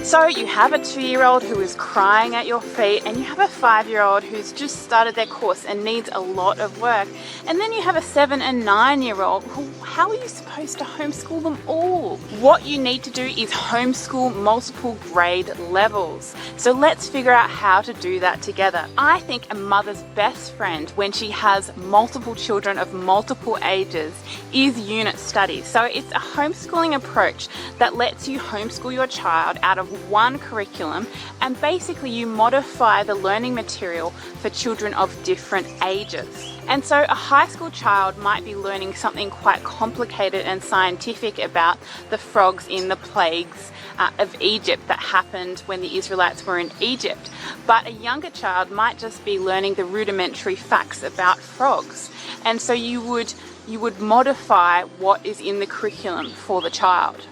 So you have a 2-year-old who is crying at your feet, and you have a 5-year-old who's just started their course and needs a lot of work. And then you have a 7 and 9-year-old. How are you supposed to homeschool them all? What you need to do is homeschool multiple grade levels. So let's figure out how to do that together. I think a mother's best friend when she has multiple children of multiple ages is unit studies. So it's a homeschooling approach that lets you homeschool your child out of one curriculum, and basically you modify the learning material for children of different ages. And so a high school child might be learning something quite complicated and scientific about the frogs in the plagues of Egypt that happened when the Israelites were in Egypt. But a younger child might just be learning the rudimentary facts about frogs. And so you would modify what is in the curriculum for the child.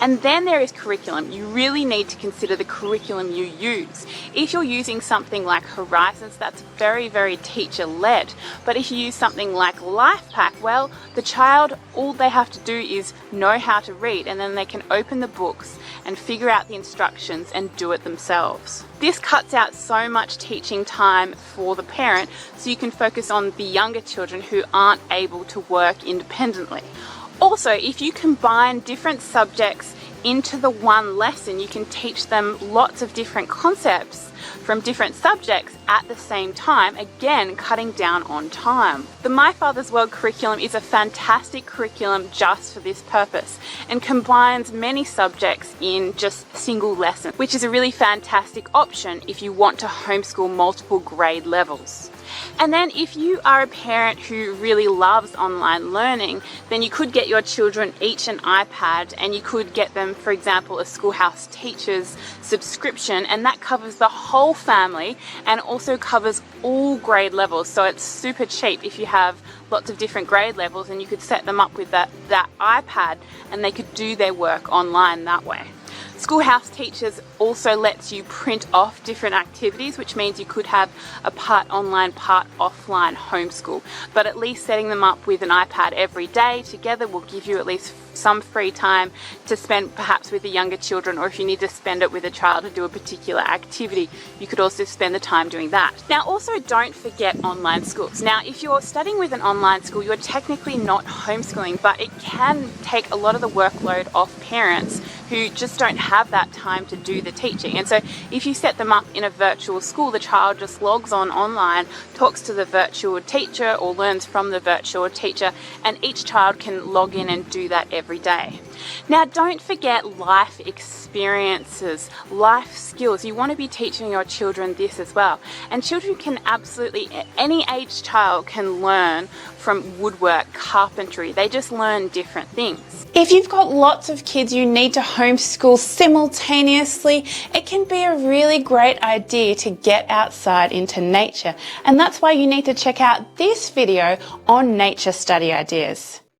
And then there is curriculum. You really need to consider the curriculum you use. If you're using something like Horizons, that's very, very teacher-led. But if you use something like LifePack, well, the child, all they have to do is know how to read, and then they can open the books and figure out the instructions and do it themselves. This cuts out so much teaching time for the parent, so you can focus on the younger children who aren't able to work independently. Also, if you combine different subjects into the one lesson, you can teach them lots of different concepts from different subjects at the same time, again cutting down on time. The My Father's World curriculum is a fantastic curriculum just for this purpose and combines many subjects in just a single lesson, which is a really fantastic option if you want to homeschool multiple grade levels. And then if you are a parent who really loves online learning, then you could get your children each an iPad, and you could get them, for example, a Schoolhouse Teachers subscription, and that covers the whole family and also covers all grade levels. So it's super cheap if you have lots of different grade levels, and you could set them up with that iPad and they could do their work online that way. Schoolhouse Teachers also lets you print off different activities, which means you could have a part online, part offline homeschool. But at least setting them up with an iPad every day together will give you at least some free time to spend perhaps with the younger children, or if you need to spend it with a child to do a particular activity, you could also spend the time doing that. Now also don't forget online schools. Now if you're studying with an online school, you're technically not homeschooling, but it can take a lot of the workload off parents who just don't have that time to do the teaching. And so if you set them up in a virtual school, the child just logs on online, talks to the virtual teacher or learns from the virtual teacher, and each child can log in and do that every day. Now don't forget life experiences, life skills. You want to be teaching your children this as well. And children can absolutely, any age child can learn from woodwork, carpentry. They just learn different things. If you've got lots of kids you need to homeschool simultaneously, it can be a really great idea to get outside into nature. And that's why you need to check out this video on nature study ideas.